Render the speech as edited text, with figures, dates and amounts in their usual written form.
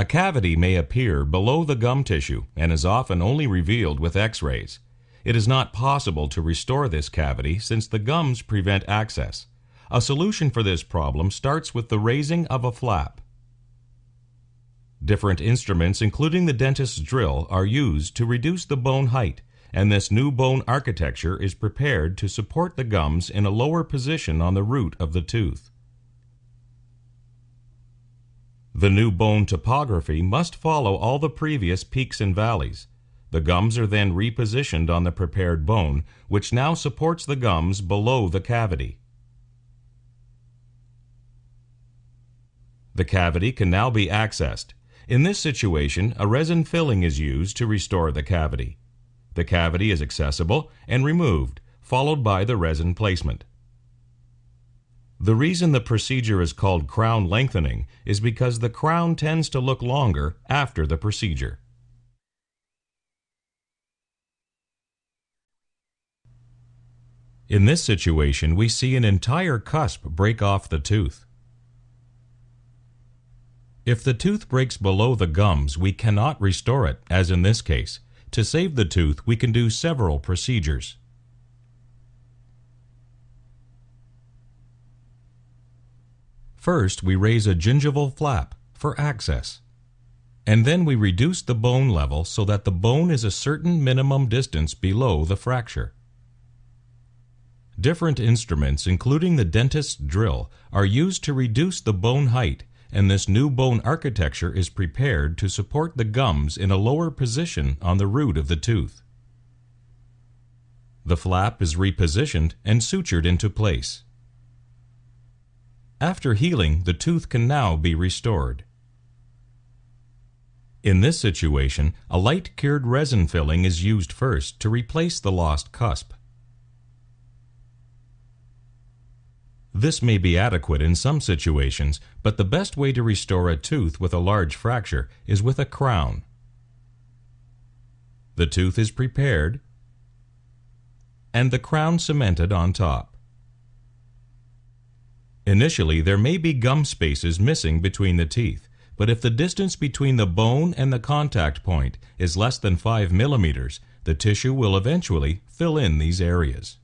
A cavity may appear below the gum tissue and is often only revealed with X-rays. It is not possible to restore this cavity since the gums prevent access. A solution for this problem starts with the raising of a flap. Different instruments, including the dentist's drill, are used to reduce the bone height, and this new bone architecture is prepared to support the gums in a lower position on the root of the tooth. The new bone topography must follow all the previous peaks and valleys. The gums are then repositioned on the prepared bone, which now supports the gums below the cavity. The cavity can now be accessed. In this situation, a resin filling is used to restore the cavity. The cavity is accessible and removed, followed by the resin placement. The reason the procedure is called crown lengthening is because the crown tends to look longer after the procedure. In this situation, we see an entire cusp break off the tooth. If the tooth breaks below the gums, we cannot restore it, as in this case. To save the tooth, we can do several procedures. First, we raise a gingival flap for access. And then we reduce the bone level so that the bone is a certain minimum distance below the fracture. Different instruments, including the dentist's drill, are used to reduce the bone height, and this new bone architecture is prepared to support the gums in a lower position on the root of the tooth. The flap is repositioned and sutured into place. After healing, the tooth can now be restored. In this situation, a light cured resin filling is used first to replace the lost cusp. This may be adequate in some situations, but the best way to restore a tooth with a large fracture is with a crown. The tooth is prepared and the crown cemented on top. Initially, there may be gum spaces missing between the teeth, but if the distance between the bone and the contact point is less than 5 millimeters, the tissue will eventually fill in these areas.